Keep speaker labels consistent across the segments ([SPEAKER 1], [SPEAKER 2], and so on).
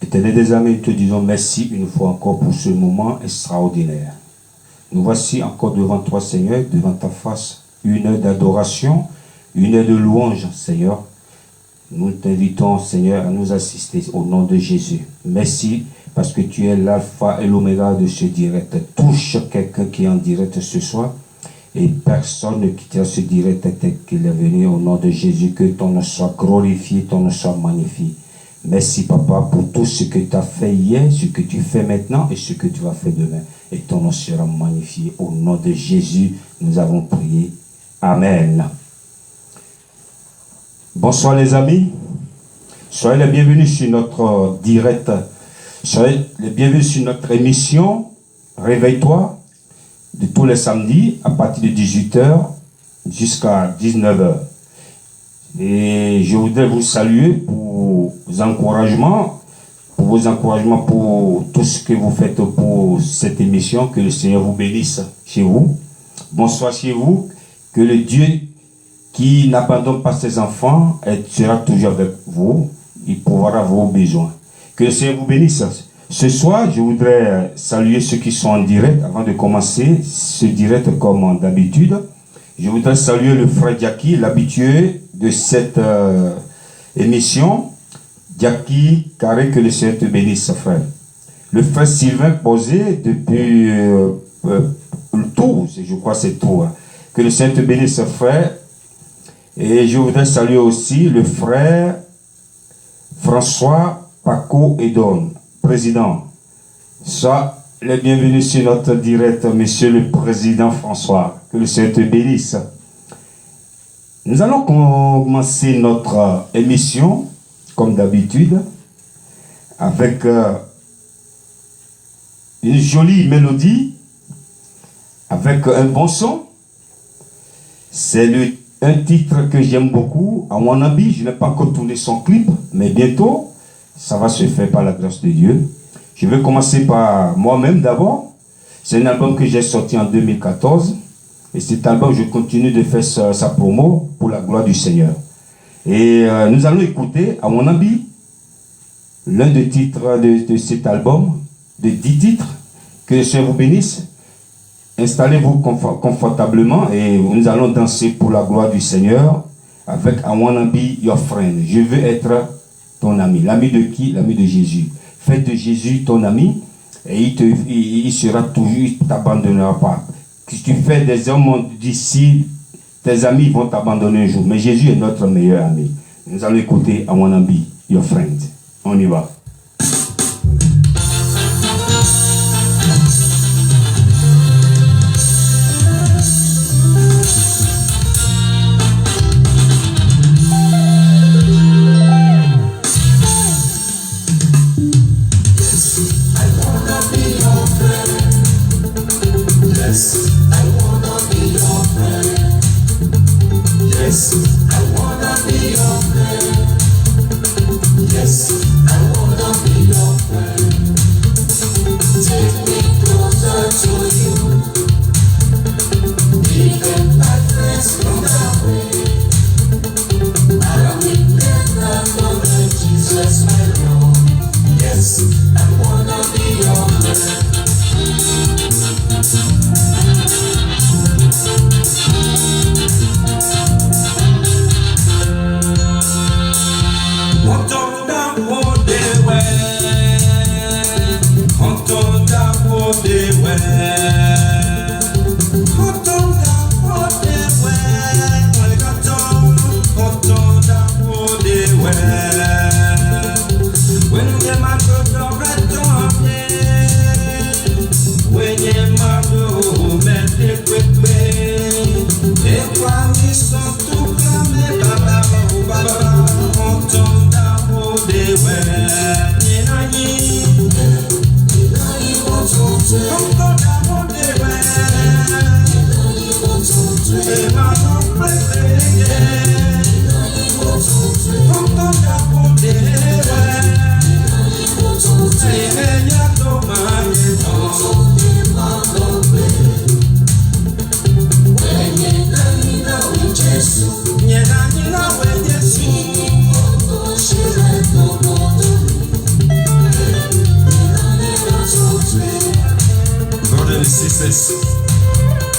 [SPEAKER 1] Éternel des amis, nous te disons merci une fois encore pour ce moment extraordinaire. Nous voici encore devant toi, Seigneur, devant ta face, une heure d'adoration, une heure de louange, Seigneur. Nous t'invitons, Seigneur, à nous assister au nom de Jésus. Merci parce que tu es l'alpha et l'oméga de ce direct. Touche quelqu'un qui est en direct ce soir et personne ne quittera ce direct tel qu'il est venu au nom de Jésus. Que ton nom soit glorifié, ton nom soit magnifié. Merci, Papa, pour tout ce que tu as fait hier, ce que tu fais maintenant et ce que tu vas faire demain. Et ton nom sera magnifié. Au nom de Jésus, nous avons prié. Amen. Bonsoir les amis. Soyez les bienvenus sur notre direct. Soyez les bienvenus sur notre émission Réveille-toi de tous les samedis à partir de 18h jusqu'à 19h. Et je voudrais vous saluer pour vos encouragements, pour tout ce que vous faites pour cette émission. Que le Seigneur vous bénisse chez vous. Bonsoir chez vous. Que le Dieu qui n'abandonne pas ses enfants sera toujours avec vous. Il pourra vos besoins. Que le Seigneur vous bénisse. Ce soir, je voudrais saluer ceux qui sont en direct. Avant de commencer ce direct comme d'habitude, je voudrais saluer le frère Jackie, l'habitué de cette émission. Jackie Carré, que le Seigneur te bénisse, frère. Le frère Sylvain Posé, depuis le Tour, je crois que c'est Tour. Que le Seigneur te bénisse, frère. Et je voudrais saluer aussi le frère François Paco Edon, président. Sois le bienvenu sur notre direct, monsieur le président François. Que le Seigneur te bénisse. Nous allons commencer notre émission, comme d'habitude, avec une jolie mélodie, avec un bon son. C'est un titre que j'aime beaucoup, à mon avis. Je n'ai pas encore tourné son clip, mais bientôt, ça va se faire par la grâce de Dieu. Je vais commencer par moi-même d'abord. C'est un album que j'ai sorti en 2014. Et cet album, je continue de faire sa promo pour la gloire du Seigneur. Et nous allons écouter, à mon avis, l'un des titres de cet album, de 10 titres. Que le Seigneur vous bénisse. Installez-vous confortablement et nous allons danser pour la gloire du Seigneur avec I Wanna Be Your Friend. Je veux être ton ami. L'ami de qui? L'ami de Jésus. Fais de Jésus ton ami et il sera toujours, il ne t'abandonnera pas. Si tu fais des hommes d'ici, tes amis vont t'abandonner un jour. Mais Jésus est notre meilleur ami. Nous allons écouter I Wanna Be Your Friend. On y va.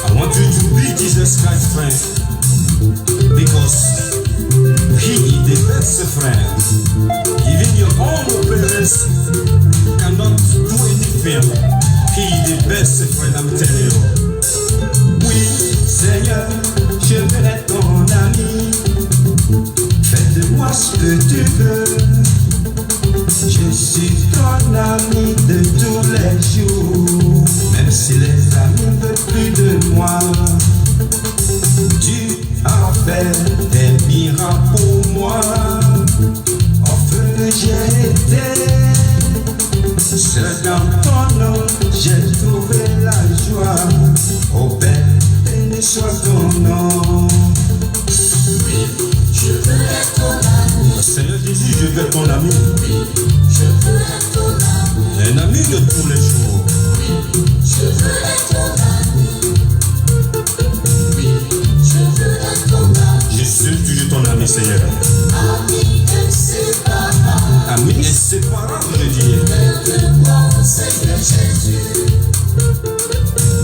[SPEAKER 2] I want you to be Jesus Christ's friend, because He is the best friend. Even your own parents cannot do anything. He is the best friend, I'm telling you. Oui, Seigneur, je veux être ton ami. Fais de moi ce que tu veux. Je suis ton ami de tous les jours. Même si les amis ne veulent plus de moi, tu as fait des miracles pour moi. Orphelin j'ai été, seul dans ton nom j'ai trouvé la joie. Ô Père, béni soit ton nom. Oui, je veux être ton ami. Seigneur Jésus, je veux être ton ami.
[SPEAKER 3] Je veux être ton ami.
[SPEAKER 2] Un ami de tous les jours.
[SPEAKER 3] Je veux être ton ami. Oui, je veux être ton ami.
[SPEAKER 2] Je suis toujours ton ami, Seigneur.
[SPEAKER 3] Ami inséparable.
[SPEAKER 2] Ami inséparable, je dis.
[SPEAKER 3] De moi, Seigneur Jésus.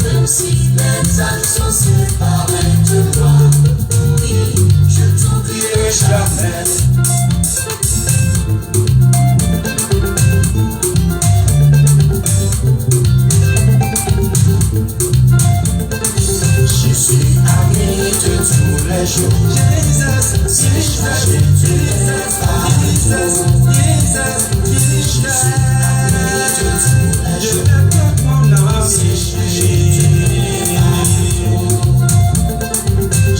[SPEAKER 3] Même si mes âmes sont séparées de moi, oui, je t'oublierai jamais. Je suis ami de tous les jours. Jesus, Jesus, Jesus, Jesus, je suis ami de tous les jours.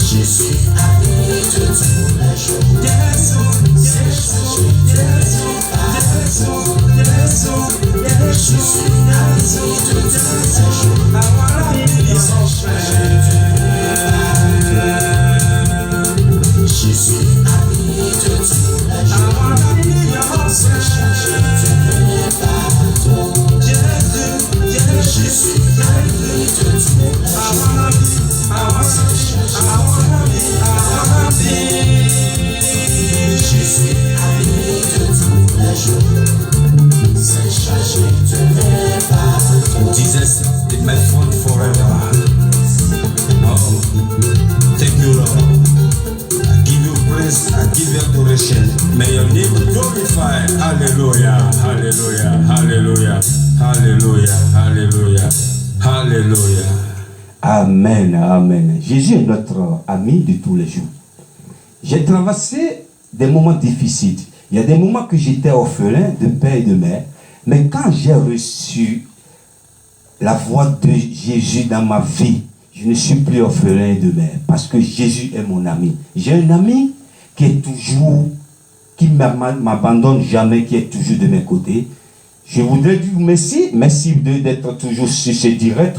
[SPEAKER 3] Je suis ami de tous les jours. Je suis ami de tous les jours. Je suis ami de tous les jours. C'est chargé de pardon. Je suis ami de tous les jours. C'est chargé je suis ami de tous les jours. C'est chargé de pardon.
[SPEAKER 2] Jesus is my friend forever. Oh, thank you, Lord. I give you praise, I give you adoration. May your name be glorified. Hallelujah, hallelujah, hallelujah, hallelujah, hallelujah, hallelujah.
[SPEAKER 1] Amen, amen. Jésus est notre ami de tous les jours. J'ai traversé des moments difficiles. Il y a des moments que j'étais orphelin de père et de mère. Mais quand j'ai reçu la voix de Jésus dans ma vie, je ne suis plus orphelin de mère. Parce que Jésus est mon ami. J'ai un ami qui est toujours, qui ne m'abandonne jamais, qui est toujours de mes côtés. Je voudrais dire merci. Merci d'être toujours sur ce direct.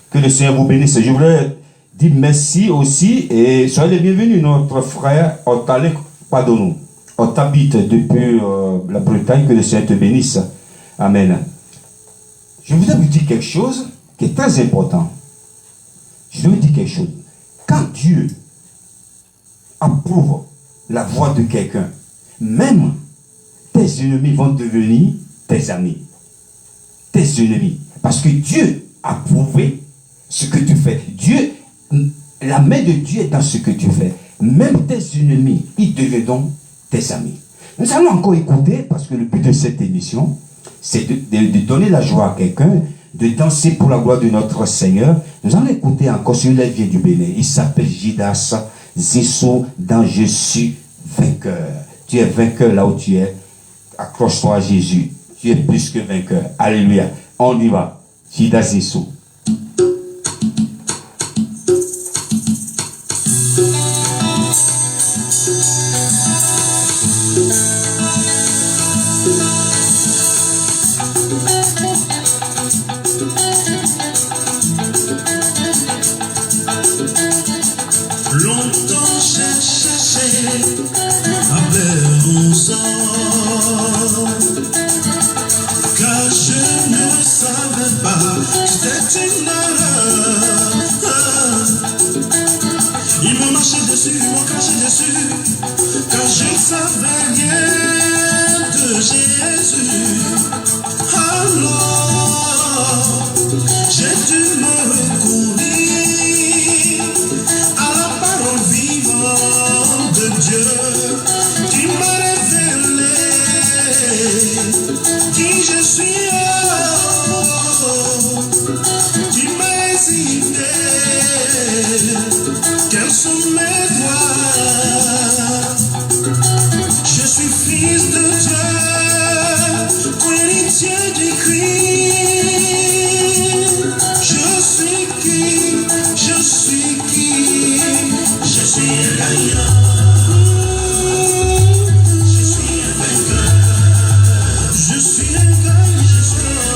[SPEAKER 1] Que le Seigneur vous bénisse. Je voudrais dire merci aussi et soyez les bienvenus, notre frère Otale Padonou. On t'habite depuis la Bretagne, que le Seigneur te bénisse. Amen. Je voudrais vous dire quelque chose qui est très important. Je veux vous dire quelque chose. Quand Dieu approuve la voix de quelqu'un, même tes ennemis vont devenir tes amis. Tes ennemis. Parce que Dieu a approuvé ce que tu fais. Dieu, la main de Dieu est dans ce que tu fais. Même tes ennemis, ils deviendront tes amis. Nous allons encore écouter, parce que le but de cette émission, c'est de donner la joie à quelqu'un, de danser pour la gloire de notre Seigneur. Nous allons écouter encore celui-là vient du Bénin. Il s'appelle Jidas Zissou dans Je suis vainqueur. Tu es vainqueur là où tu es. Accroche-toi à Jésus. Tu es plus que vainqueur. Alléluia. On y va. Jidas Zissou.
[SPEAKER 3] Longtemps j'ai cherché à perdre mon sang, car je ne savais pas que c'était une erreur. Ils m'ont marché dessus, ils m'ont craché dessus, car je ne savais rien de Jésus. Alors j'ai dû me recourir à la parole vivante de Dieu qui m'a révélé qui je suis, qui m'a hésité, quels sont mes droits. Je suis fils de Dieu, héritier du Christ. Je suis qui? Je suis qui? Je suis un gagnant. Je suis un vainqueur. Je suis un gagnant.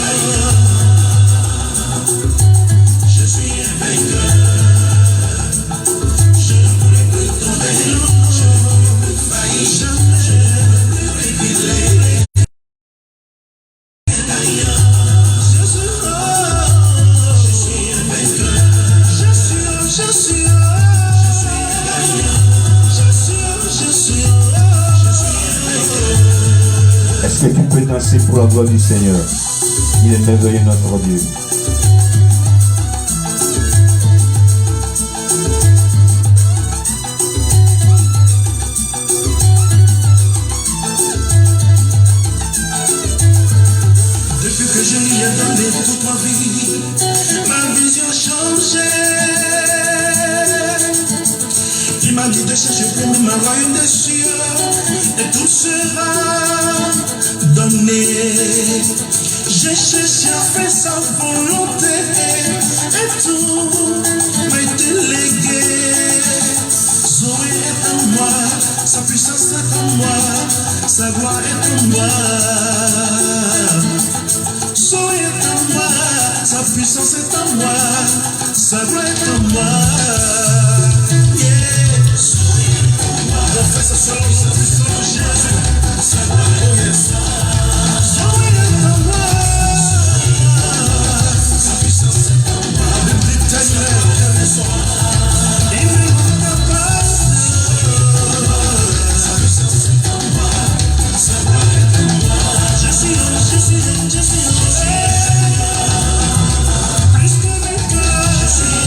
[SPEAKER 1] Est-ce que tu peux danser pour la gloire du Seigneur? Il est merveilleux notre Dieu.
[SPEAKER 3] Depuis que je lui ai donné toute ma vie, ma vision a changé. Il m'a dit de chercher pour ma royaume des cieux, et tout sera donné. J'ai cherché à faire sa volonté, et tout m'a été légué. Zoé est en moi, sa puissance est en moi, sa gloire est en moi. Zoé est en moi, sa puissance est en moi, sa gloire est en moi. On fait ça selon la puissance de Jésus. Sa gloire est en moi. Zoé est en moi. Sa puissance est en moi. Le détail est son. Il ne manque pas. Sa puissance est en moi. Sa gloire est en moi. Je suis plus que vainqueur. Je suis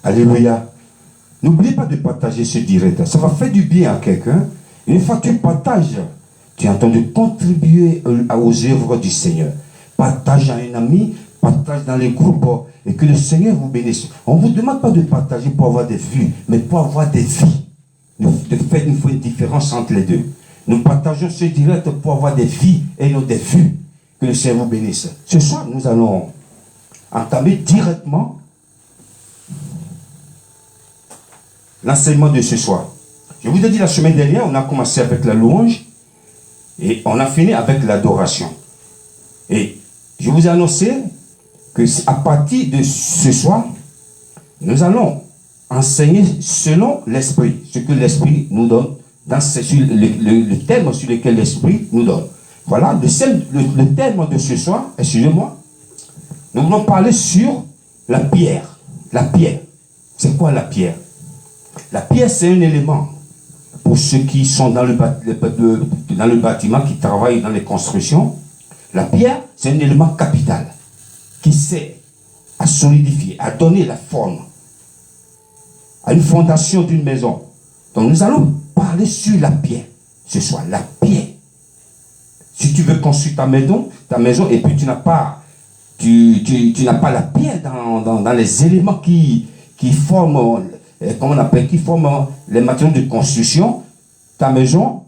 [SPEAKER 1] Alléluia. N'oublie pas de partager ce direct. Ça va faire du bien à quelqu'un. Une fois que tu partages, tu es en train de contribuer aux œuvres du Seigneur. Partage à un ami, partage dans les groupes et que le Seigneur vous bénisse. On ne vous demande pas de partager pour avoir des vues, mais pour avoir des vies. Il faut une différence entre les deux. Nous partageons ce direct pour avoir des vies et non des vues. Que le Seigneur vous bénisse. Ce soir, nous allons entamer directement l'enseignement de ce soir. Je vous ai dit la semaine dernière, on a commencé avec la louange et on a fini avec l'adoration. Et je vous ai annoncé que à partir de ce soir, nous allons enseigner selon l'Esprit, ce que l'Esprit nous donne, dans le thème sur lequel l'Esprit nous donne. Voilà, le thème de ce soir, excusez-moi, nous voulons parler sur la pierre. La pierre. C'est quoi la pierre? La pierre, c'est un élément pour ceux qui sont dans le bâtiment, qui travaillent dans les constructions. La pierre, c'est un élément capital qui sert à solidifier, à donner la forme à une fondation d'une maison. Donc nous allons parler sur la pierre ce soir. La pierre. Si tu veux construire ta maison et puis tu n'as pas la pierre dans les éléments qui forment, comment on appelle, qui forment les matériaux de construction, ta maison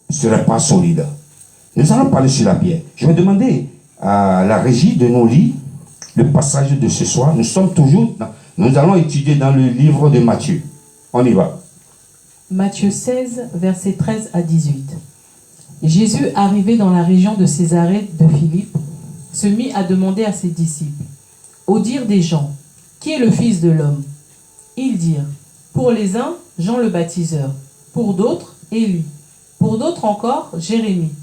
[SPEAKER 1] ne serait pas solide. Nous allons parler sur la pierre. Je vais demander à la régie de nous lire le passage de ce soir. Nous allons étudier dans le livre de Matthieu. On y va.
[SPEAKER 4] Matthieu 16, versets 13 à 18. Jésus, arrivé dans la région de Césarée de Philippe, se mit à demander à ses disciples, au dire des gens, qui est le Fils de l'homme? Ils dirent, pour les uns, Jean le baptiseur, pour d'autres, Élie, pour d'autres encore, Jérémie,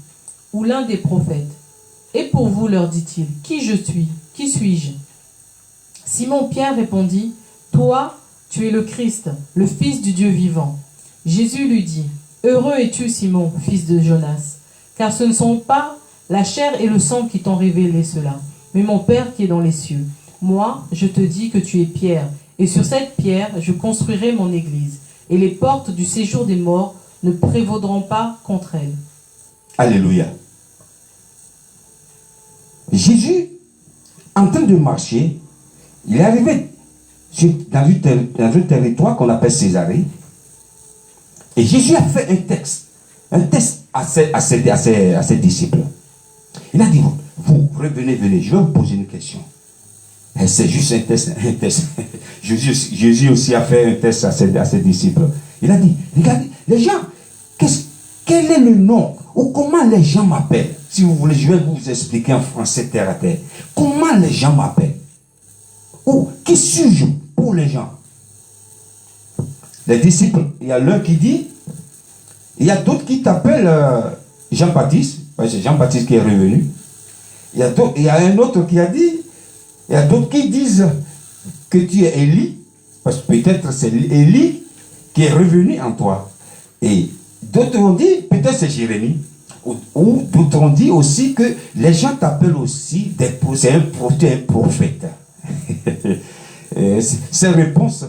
[SPEAKER 4] ou l'un des prophètes. Et pour vous, leur dit-il, qui je suis? Qui suis-je? Simon-Pierre répondit, toi, tu es le Christ, le Fils du Dieu vivant. Jésus lui dit, heureux es-tu, Simon, fils de Jonas, car ce ne sont pas la chair et le sang qui t'ont révélé cela, mais mon Père qui est dans les cieux. Moi, je te dis que tu es Pierre, et sur cette pierre, je construirai mon église, et les portes du séjour des morts ne prévaudront pas contre elle.
[SPEAKER 1] Alléluia. Jésus, en train de marcher, il est arrivé dans un territoire qu'on appelle Césarée. Et Jésus a fait un test à ses disciples. Il a dit, vous revenez, venez, je vais vous poser une question. Et c'est juste un test. Jésus aussi a fait un test à ses disciples. Il a dit, regardez, les gens, quel est le nom ou comment les gens m'appellent? Si vous voulez, je vais vous expliquer en français terre à terre. Comment les gens m'appellent? Ou qui suis-je pour les gens? Les disciples, il y a l'un qui dit, il y a d'autres qui t'appellent Jean-Baptiste, c'est Jean-Baptiste qui est revenu. Il y a un autre qui a dit, il y a d'autres qui disent que tu es Élie, parce que peut-être c'est Élie qui est revenu en toi. Et d'autres ont dit, peut-être c'est Jérémie. Ou d'autres ont dit aussi que les gens t'appellent aussi c'est un prophète. Ces réponses,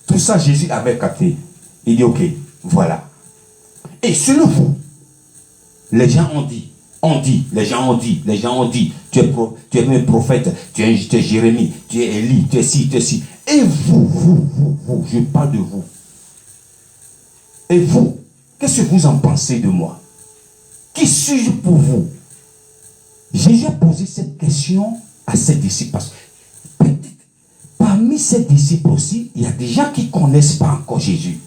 [SPEAKER 1] tout ça Jésus avait capté. Il dit ok, voilà. Et selon vous, les gens ont dit, les gens ont dit, tu es un prophète, tu es Jérémie, tu es Élie, tu es ci, tu es ci. Et vous, je parle de vous. Et vous, qu'est-ce que vous en pensez de moi? Qui suis-je pour vous? Jésus a posé cette question à ses disciples. Parce que peut-être parmi ses disciples aussi, il y a des gens qui ne connaissent pas encore Jésus.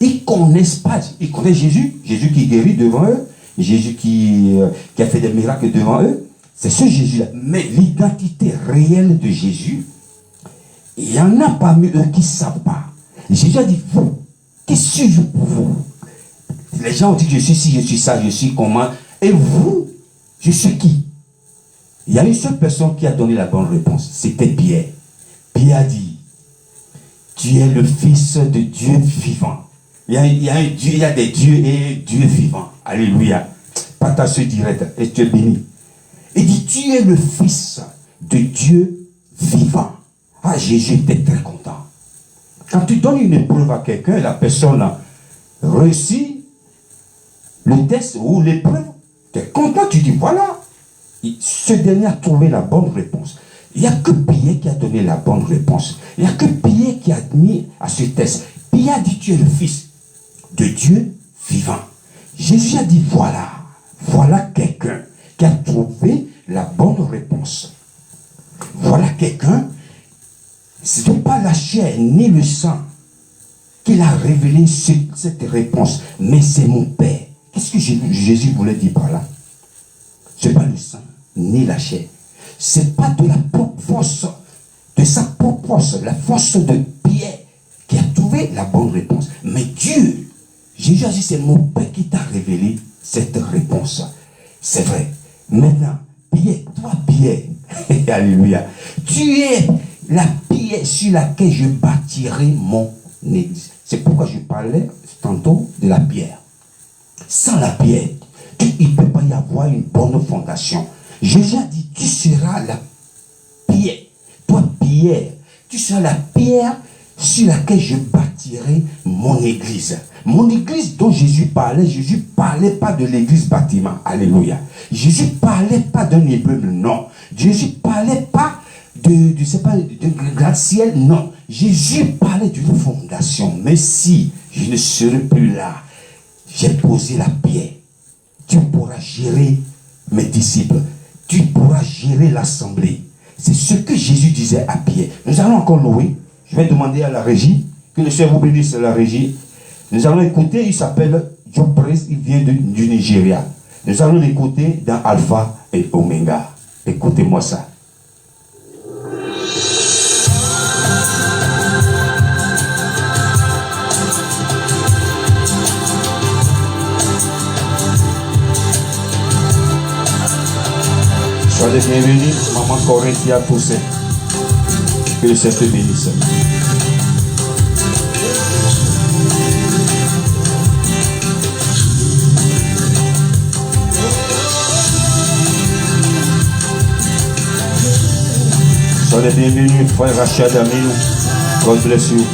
[SPEAKER 1] Ils ne connaissent pas. Ils connaissent Jésus. Jésus qui guérit devant eux. Jésus qui a fait des miracles devant eux. C'est ce Jésus-là. Mais l'identité réelle de Jésus, il y en a parmi eux qui ne savent pas. Jésus a dit, vous, qui suis-je pour vous? Les gens ont dit, je suis ci, je suis ça, je suis comment. Et vous, je suis qui? Il y a une seule personne qui a donné la bonne réponse. C'était Pierre. Pierre a dit, tu es le Fils de Dieu vivant. Il y a un Dieu, il y a des dieux et Dieu vivant. Alléluia. Partage direct et tu es béni. Il dit, tu es le Fils de Dieu vivant. Ah, Jésus était très content. Quand tu donnes une épreuve à quelqu'un, la personne a réussi le test ou l'épreuve, tu es content, tu dis voilà, ce dernier a trouvé la bonne réponse. Il n'y a que Pierre qui a donné la bonne réponse. Il n'y a que Pierre qui a admis à ce test. Pierre a dit, tu es le Fils de Dieu vivant. Jésus a dit, voilà quelqu'un qui a trouvé la bonne réponse. Voilà quelqu'un, ce n'est pas la chair ni le sang qui a révélé cette réponse, mais c'est mon Père. Qu'est-ce que Jésus voulait dire par là? Ce n'est pas le sang ni la chair. Ce n'est pas de la propre force, de sa propre force, la force de Pierre qui a trouvé la bonne réponse. Mais Dieu, Jésus a dit, c'est mon Père qui t'a révélé cette réponse. C'est vrai. Maintenant, Pierre, toi Pierre, alléluia, tu es la pierre sur laquelle je bâtirai mon église. C'est pourquoi je parlais tantôt de la pierre. Sans la pierre, il ne peut pas y avoir une bonne fondation. Jésus a dit, tu seras la pierre. Toi, Pierre, tu seras la pierre sur laquelle je bâtirai mon église. Mon église dont Jésus parlait pas de l'église bâtiment. Alléluia. Jésus parlait pas d'un immeuble, non. Jésus parlait pas de gratte-ciel, non. Jésus parlait d'une fondation. Mais si je ne serai plus là, j'ai posé la pierre. Tu pourras gérer mes disciples. Tu pourras gérer l'assemblée. C'est ce que Jésus disait à Pierre. Nous allons encore louer. Je vais demander à la régie, que le Seigneur vous bénisse la régie. Nous allons écouter, il s'appelle Joe Price, il vient du Nigeria. Nous allons l'écouter dans Alpha et Omega. Écoutez-moi ça. Soyez bienvenus, maman Corinthia Poussé. Que le Seigneur te bénisse. Soyez bienvenus, frère Rachad Aminou. God bless you.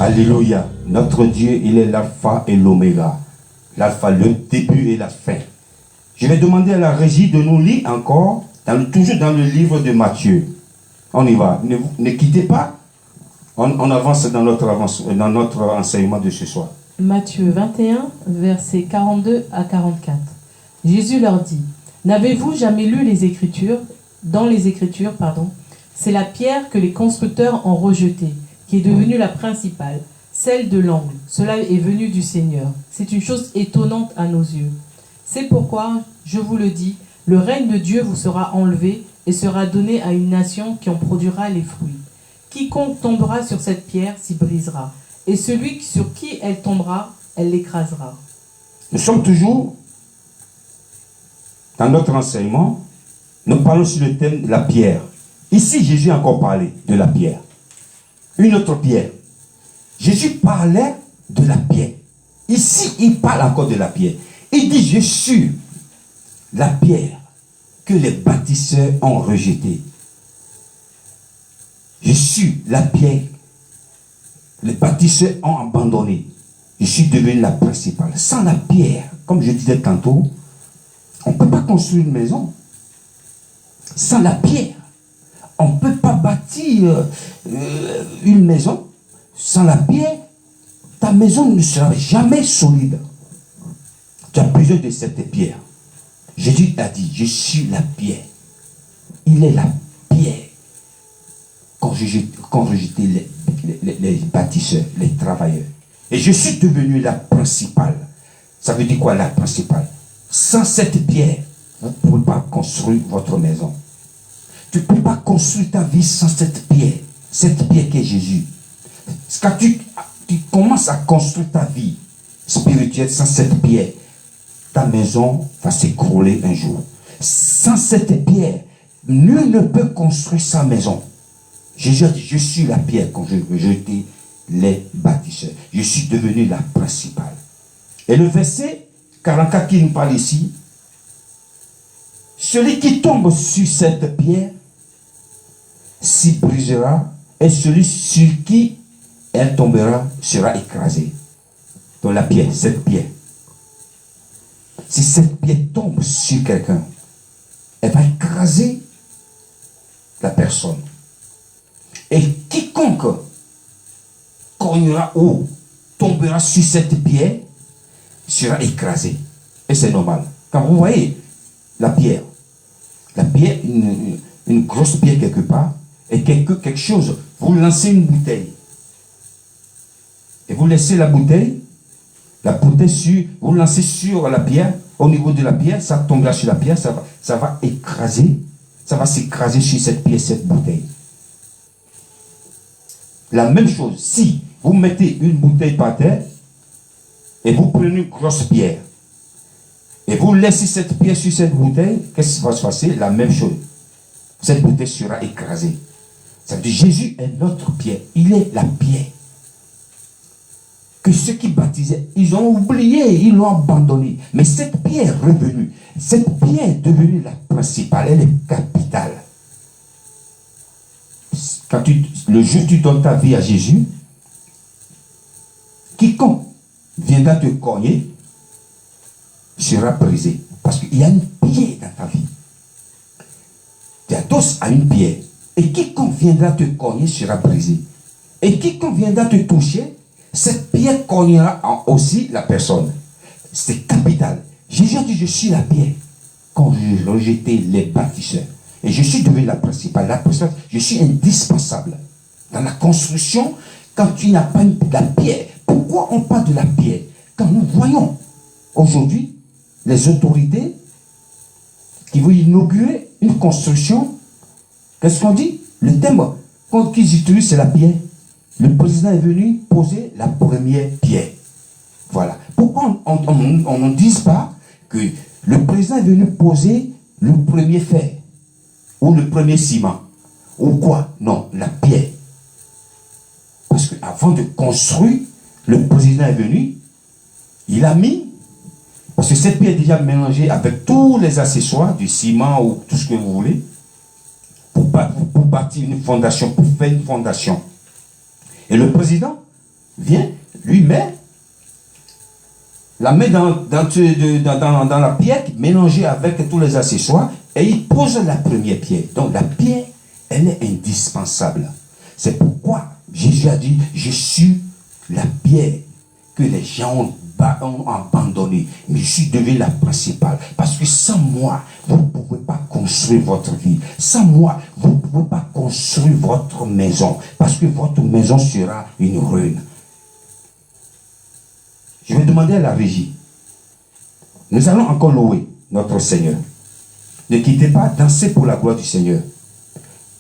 [SPEAKER 1] Alléluia. Notre Dieu, il est l'alpha et l'oméga. L'alpha, le début et la fin. Je vais demander à la régie de nous lire encore, toujours dans le livre de Matthieu. On y va. Ne quittez pas. On avance dans notre enseignement de ce soir.
[SPEAKER 4] Matthieu 21, versets 42 à 44. Jésus leur dit, n'avez-vous jamais lu les Écritures? Dans les Écritures, c'est la pierre que les constructeurs ont rejetée, qui est devenue la principale, celle de l'angle. Cela est venu du Seigneur. C'est une chose étonnante à nos yeux. C'est pourquoi, je vous le dis, le règne de Dieu vous sera enlevé et sera donné à une nation qui en produira les fruits. Quiconque tombera sur cette pierre s'y brisera, et celui sur qui elle tombera, elle l'écrasera.
[SPEAKER 1] Nous sommes toujours dans notre enseignement. Nous parlons sur le thème de la pierre. Ici, Jésus a encore parlé de la pierre. Une autre pierre. Jésus parlait de la pierre. Ici, il parle encore de la pierre. Il dit, je suis la pierre que les bâtisseurs ont rejetée. Je suis la pierre que les bâtisseurs ont abandonnée. Je suis devenu la principale. Sans la pierre, comme je disais tantôt, on ne peut pas construire une maison. Sans la pierre, on ne peut pas bâtir une maison. Sans la pierre, ta maison ne sera jamais solide. Tu as besoin de cette pierre. Jésus a dit, je suis la pierre. Il est la pierre qu'ont rejeté les bâtisseurs, les travailleurs. Et je suis devenu la principale. Ça veut dire quoi, la principale? Sans cette pierre, vous ne pouvez pas construire votre maison. Tu ne peux pas construire ta vie sans cette pierre qui est Jésus. Quand tu commences à construire ta vie spirituelle sans cette pierre, ta maison va s'écrouler un jour. Sans cette pierre, nul ne peut construire sa maison. Jésus a dit, je suis la pierre quand je rejetais les bâtisseurs. Je suis devenu la principale. Et le verset 44 qui nous parle ici, celui qui tombe sur cette pierre s'y brisera, et celui sur qui elle tombera sera écrasé. Donc la pierre, cette pierre. Si cette pierre tombe sur quelqu'un, elle va écraser la personne. Et quiconque cognera ou tombera sur cette pierre sera écrasé. Et c'est normal. Quand vous voyez la pierre, une grosse pierre quelque part, et quelque chose, vous lancez une bouteille. Et vous laissez la bouteille vous lancez sur la pierre, au niveau de la pierre, ça tombera sur la pierre, ça va écraser, ça va s'écraser sur cette pierre, cette bouteille. La même chose, si vous mettez une bouteille par terre, et vous prenez une grosse pierre, et vous laissez cette pierre sur cette bouteille, qu'est-ce qui va se passer? La même chose. Cette bouteille sera écrasée. Ça veut dire Jésus est notre pierre. Il est la pierre. Que ceux qui baptisaient, ils ont oublié, ils l'ont abandonné. Mais cette pierre est revenue. Cette pierre est devenue la principale. Elle est capitale. Le jour où tu donnes ta vie à Jésus, quiconque viendra te cogner sera brisé. Parce qu'il y a une pierre dans ta vie. Tu as tous à une pierre. Et quiconque viendra te cogner sera brisé. Et quiconque viendra te toucher, cette pierre cognera aussi la personne. C'est capital. Jésus a dit, je suis la pierre. Quand j'ai rejeté les bâtisseurs. Et je suis devenu la principale. La principale, je suis indispensable. Dans la construction, quand tu n'as pas la pierre, pourquoi on parle de la pierre? Quand nous voyons aujourd'hui les autorités qui vont inaugurer une construction, qu'est-ce qu'on dit? Le thème qu'ils utilisent, c'est la pierre. Le président est venu poser la première pierre. Voilà. Pourquoi on ne dit pas que le président est venu poser le premier fer ou le premier ciment ou quoi? Non, la pierre. Parce qu'avant de construire, le président est venu, il a mis, parce que cette pierre est déjà mélangée avec tous les accessoires, du ciment ou tout ce que vous voulez, pour bâtir une fondation, pour faire une fondation. Et le président vient, lui met la main dans la pierre mélangée avec tous les accessoires et il pose la première pierre. Donc la pierre, elle est indispensable. C'est pourquoi Jésus a dit, je suis la pierre que les gens ont abandonnée, mais je suis devenu la principale. Parce que sans moi, vous ne pouvez pas construire votre vie. Sans moi, vous ne pouvez pas construire votre maison. Parce que votre maison sera une ruine. Je vais demander à la régie. Nous allons encore louer notre Seigneur. Ne quittez pas, dansez pour la gloire du Seigneur.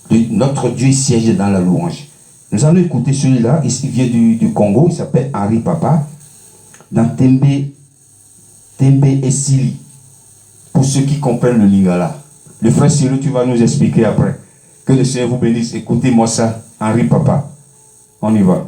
[SPEAKER 1] Notre Dieu siège dans la louange. Nous allons écouter celui-là. Il vient du Congo. Il s'appelle Henri Papa. Dans Tembe et Sili. Pour ceux qui comprennent le lingala. Le frère Cyril, tu vas nous expliquer après. Que le Seigneur vous bénisse. Écoutez-moi ça. Henri Papa. On y va.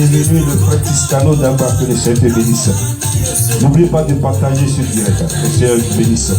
[SPEAKER 1] Bienvenue le frère Tiscano d'Abba, que le Seigneur te bénisse. N'oubliez pas de partager ce direct. Que le Seigneur te bénisse.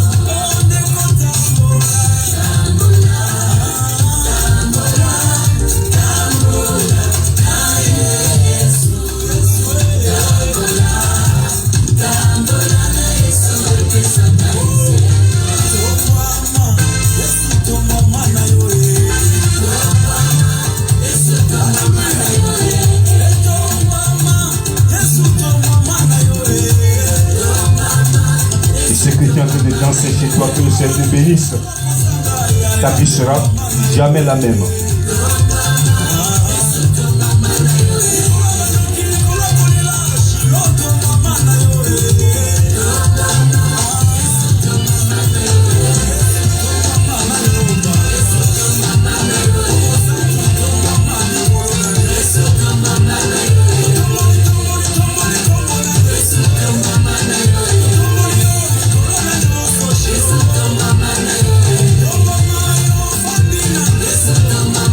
[SPEAKER 1] De danser chez toi, que le Seigneur te bénisse. Ta vie sera jamais la même.
[SPEAKER 3] Come on.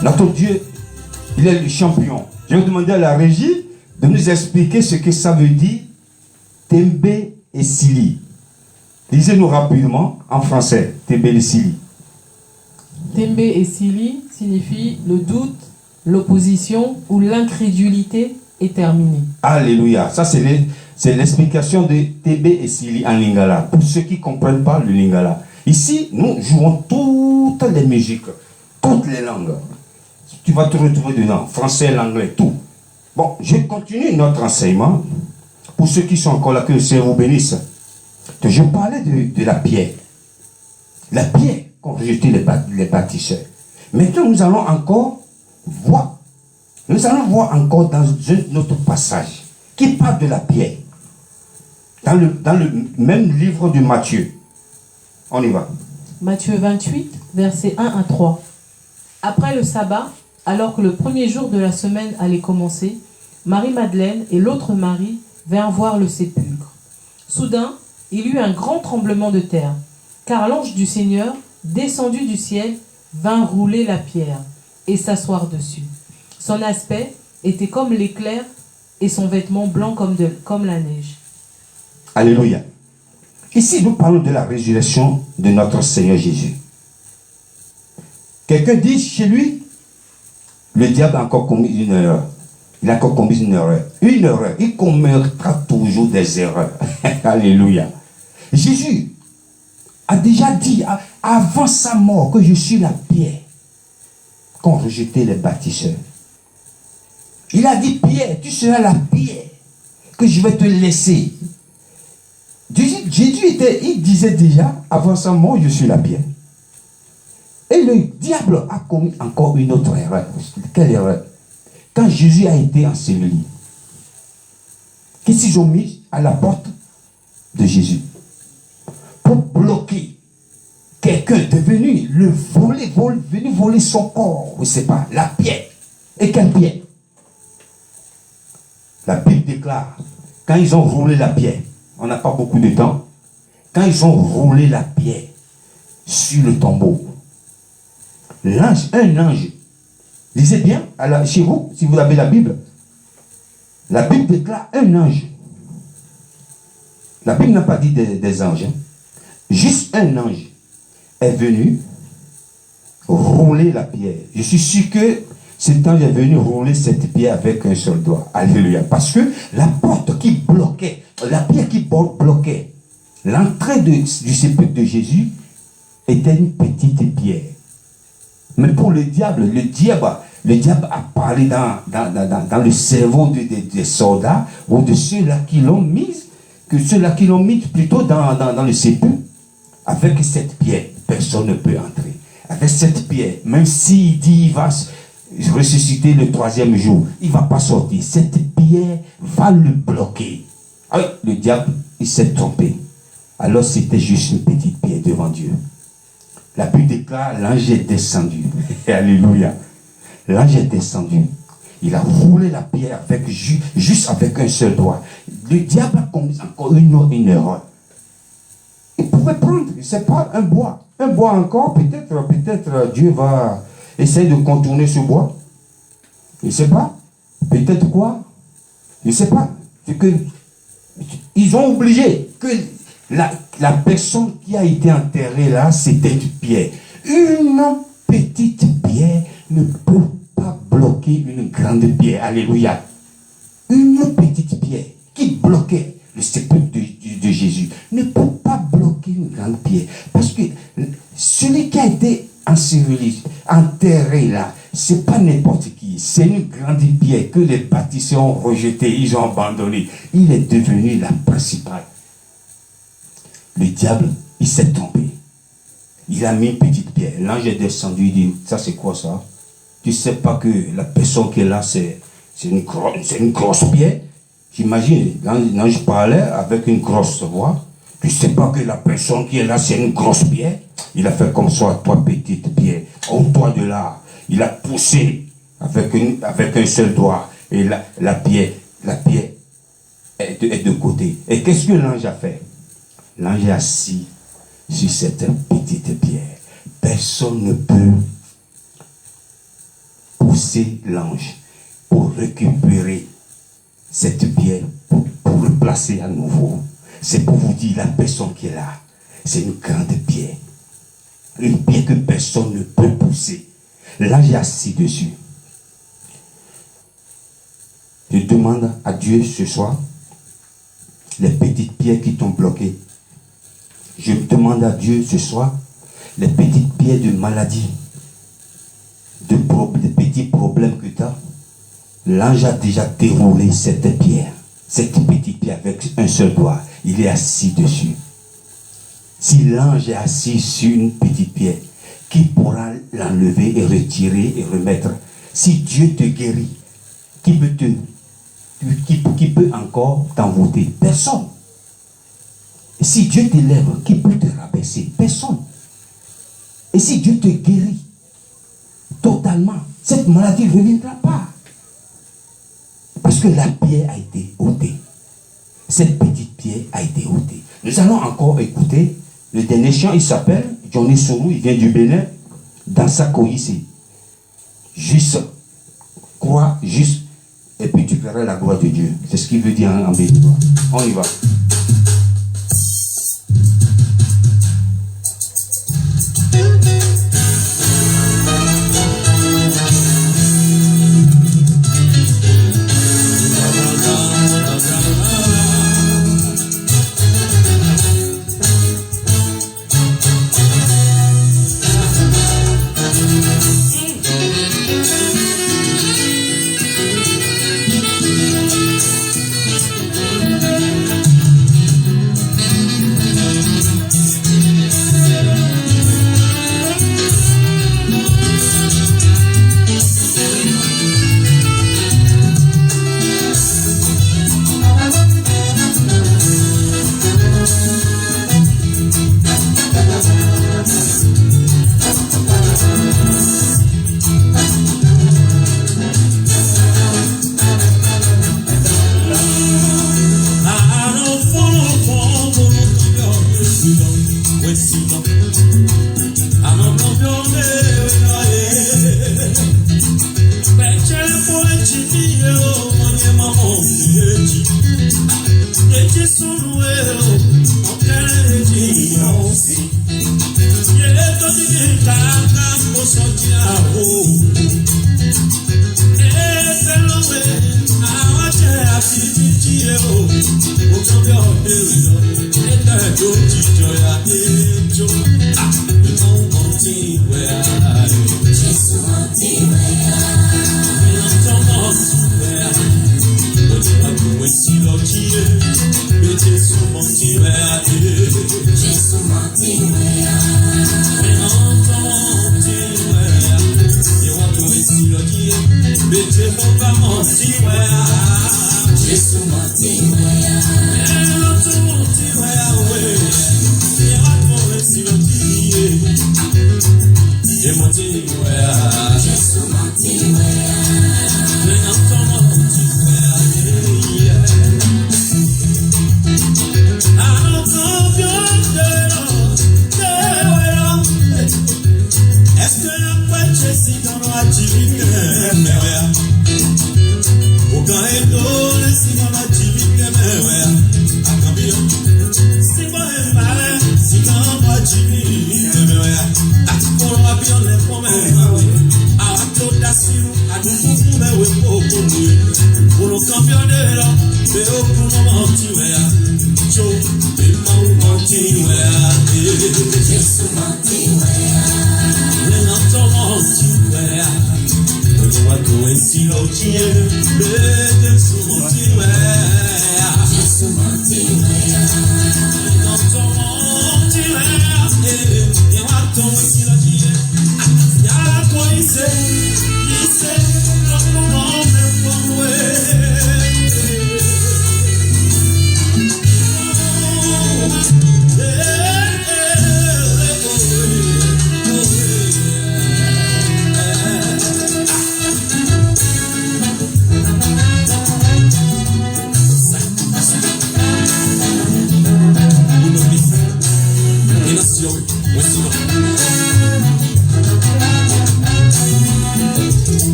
[SPEAKER 1] Notre Dieu, il est le champion. Je vais demander à la régie de nous expliquer ce que ça veut dire Tembe et Sili. Lisez-nous rapidement en français, Tembe et Sili.
[SPEAKER 4] Tembe et Sili signifie le doute, l'opposition ou l'incrédulité est terminée.
[SPEAKER 1] Alléluia. Ça, c'est l'explication de Tembe et Sili en lingala. Pour ceux qui ne comprennent pas le lingala. Ici, nous jouons toutes les musiques, toutes les langues. Tu vas te retrouver dedans, français, l'anglais, tout. Bon, je continue notre enseignement. Pour ceux qui sont encore là, que le Seigneur vous bénisse. Je parlais de la pierre. La pierre qu'ont rejeté les bâtisseurs. Maintenant, nous allons encore voir. Nous allons voir encore dans un autre passage qui parle de la pierre. Dans le même livre de Matthieu. On y va.
[SPEAKER 4] Matthieu 28, versets 1 à 3. Après le sabbat, alors que le premier jour de la semaine allait commencer, Marie-Madeleine et l'autre Marie vinrent voir le sépulcre. Soudain, il y eut un grand tremblement de terre, car l'ange du Seigneur, descendu du ciel, vint rouler la pierre et s'asseoir dessus. Son aspect était comme l'éclair et son vêtement blanc comme la neige.
[SPEAKER 1] Alléluia. Ici, nous parlons de la résurrection de notre Seigneur Jésus. Quelqu'un dit chez lui, le diable a encore commis une erreur. Il a encore commis une erreur. Une erreur. Il commettra toujours des erreurs. Alléluia. Jésus a déjà dit avant sa mort que je suis la pierre qu'ont rejeté les bâtisseurs. Il a dit, Pierre, tu seras la pierre que je vais te laisser. Jésus il disait déjà, avant sa mort, je suis la pierre. Et le diable a commis encore une autre erreur. Quelle erreur? Quand Jésus a été enseveli, qu'est-ce qu'ils ont mis à la porte de Jésus? Pour bloquer quelqu'un devenu le venu voler son corps. Vous ne savez pas, la pierre. Et quelle pierre? La Bible déclare, quand ils ont roulé la pierre, on n'a pas beaucoup de temps, quand ils ont roulé la pierre sur le tombeau, un ange, lisez bien chez vous, si vous avez la Bible déclare un ange. La Bible n'a pas dit des anges, hein. Juste un ange est venu rouler la pierre. Je suis sûr que cet ange est venu rouler cette pierre avec un seul doigt. Alléluia. Parce que la porte qui bloquait, la pierre qui bloquait l'entrée du sépulcre de Jésus était une petite pierre. Mais pour le diable a parlé dans le cerveau des soldats ou de ceux-là qui l'ont mise, que ceux-là qui l'ont mis plutôt dans le sépulcre. Avec cette pierre, personne ne peut entrer. Avec cette pierre, même s'il dit il va ressusciter le troisième jour, il ne va pas sortir. Cette pierre va le bloquer. Ah oui, le diable, il s'est trompé. Alors c'était juste une petite pierre devant Dieu. La Bible déclare, l'ange est descendu. Alléluia. L'ange est descendu. Il a roulé la pierre juste avec un seul doigt. Le diable a commis encore une erreur. Il pouvait prendre, c'est pas un bois. Un bois encore, peut-être Dieu va essayer de contourner ce bois. Je ne sais pas. Peut-être quoi? Je ne sais pas. C'est que ils ont oublié que la personne qui a été enterrée là, c'était une pierre. Une petite pierre ne peut pas bloquer une grande pierre. Alléluia. Une petite pierre qui bloquait le sépulcre de Jésus ne peut pas bloquer une une grande pierre. Parce que celui qui a été enseveli, enterré là, c'est pas n'importe qui. C'est une grande pierre que les bâtisseurs ont rejetée, ils ont abandonné. Il est devenu la principale. Le diable, il s'est trompé. Il a mis une petite pierre. L'ange est descendu, il dit, ça c'est quoi ça? Tu sais pas que la personne qui est là, c'est une grosse pierre? J'imagine, l'ange parlait avec une grosse voix. Tu sais pas que la personne qui est là, c'est une grosse pierre? Il a fait comme ça, 3 petites pierres. Au toit de là, il a poussé avec un seul doigt. Et la pierre est de côté. Et qu'est-ce que l'ange a fait? L'ange est assis sur cette petite pierre. Personne ne peut pousser l'ange pour récupérer cette pierre, pour le placer à nouveau. C'est pour vous dire, la personne qui est là, c'est une grande pierre. Une pierre que personne ne peut pousser. L'ange est assis dessus. Je demande à Dieu ce soir, les petites pierres qui t'ont bloqué. Je demande à Dieu ce soir, les petites pierres de maladie, de petits problèmes que tu as. L'ange a déjà déroulé cette petite pierre avec un seul doigt. Il est assis dessus. Si l'ange est assis sur une petite pierre, qui pourra l'enlever et retirer et remettre? Si Dieu te guérit, qui peut encore t'envoûter? Personne. Et si Dieu t'élève, qui peut te rabaisser? Personne. Et si Dieu te guérit totalement, cette maladie ne reviendra pas. Parce que la pierre a été ôtée. Cette petite pierre a été ôtée. Nous allons encore écouter le dernier chant. Il s'appelle Johnny Sourou, il vient du Bénin. Dans sa coïssée. Juste, crois, juste, et puis tu verras la gloire de Dieu. C'est ce qu'il veut dire en béninois. On y va.
[SPEAKER 3] Veo como montiwea, yo, el mau montiwea,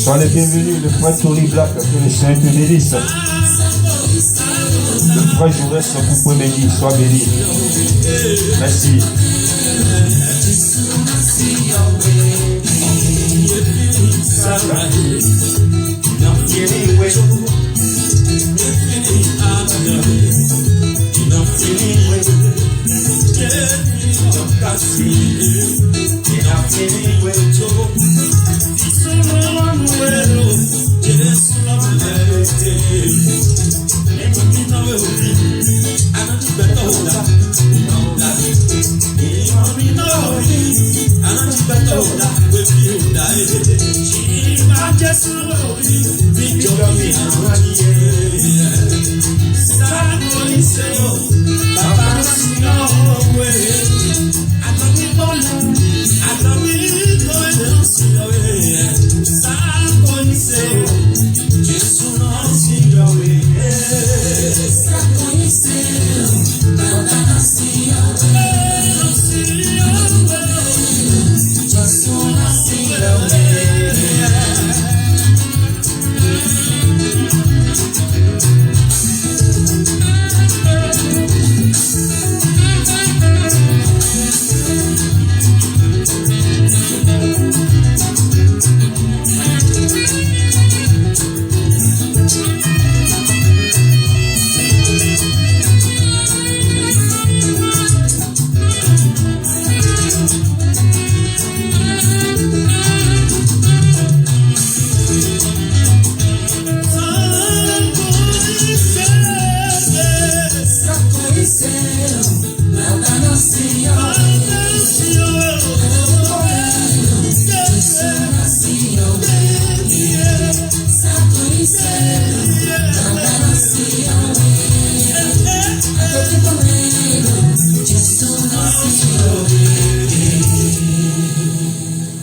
[SPEAKER 1] Sois les bienvenus, le frère Tony Black, que le Saint te bénisse. Le frère Jaurès, vous pouvez me dire, sois béni. Merci.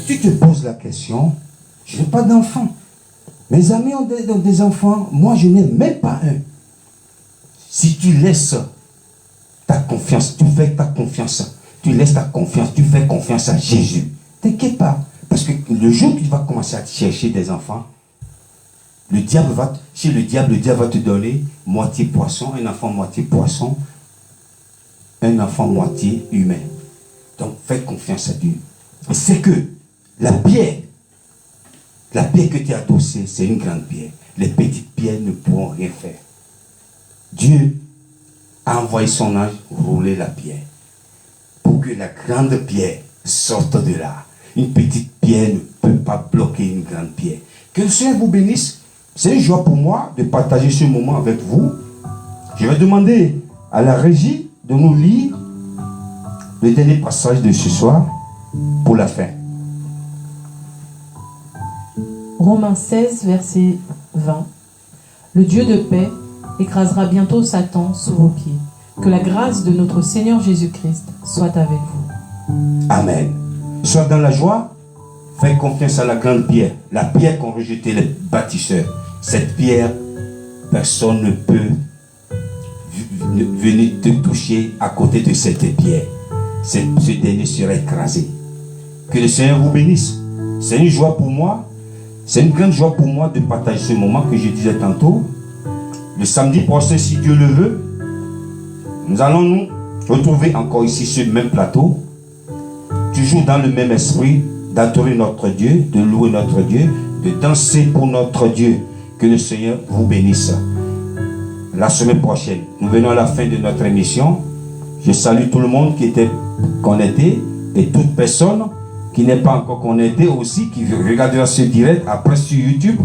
[SPEAKER 1] Tu te poses la question, je n'ai pas d'enfant. Mes amis ont des enfants, moi je n'ai même pas un. Si tu laisses ta confiance, tu fais ta confiance, tu laisses ta confiance, tu fais confiance à Jésus, t'inquiète pas. Parce que le jour où tu vas commencer à chercher des enfants, le diable va te donner moitié poisson, un enfant moitié poisson, un enfant moitié humain. Donc fais confiance à Dieu. Et c'est que la pierre que tu as adossée, c'est une grande pierre. Les petites pierres ne pourront rien faire. Dieu a envoyé son ange rouler la pierre pour que la grande pierre sorte de là. Une petite pierre ne peut pas bloquer une grande pierre. Que le Seigneur vous bénisse. C'est une joie pour moi de partager ce moment avec vous. Je vais demander à la régie de nous lire le dernier passage de ce soir pour la fin.
[SPEAKER 4] Romains 16, verset 20. Le Dieu de paix écrasera bientôt Satan sous vos pieds. Que la grâce de notre Seigneur Jésus-Christ soit avec vous.
[SPEAKER 1] Amen. Sois dans la joie, fais confiance à la grande pierre, la pierre qu'ont rejeté les bâtisseurs. Cette pierre, personne ne peut venir te toucher à côté de cette pierre. Ce dernier sera écrasé. Que le Seigneur vous bénisse. C'est une joie pour moi. C'est une grande joie pour moi de partager ce moment que je disais tantôt. Le samedi prochain, si Dieu le veut, nous allons nous retrouver encore ici sur le même plateau, toujours dans le même esprit, d'adorer notre Dieu, de louer notre Dieu, de danser pour notre Dieu. Que le Seigneur vous bénisse. La semaine prochaine, nous venons à la fin de notre émission. Je salue tout le monde qui était connecté et toute personne qui n'est pas encore connectée aussi, qui regardera ce direct après sur YouTube.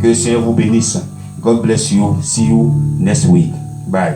[SPEAKER 1] Que le Seigneur vous bénisse. God bless you. See you next week. Bye.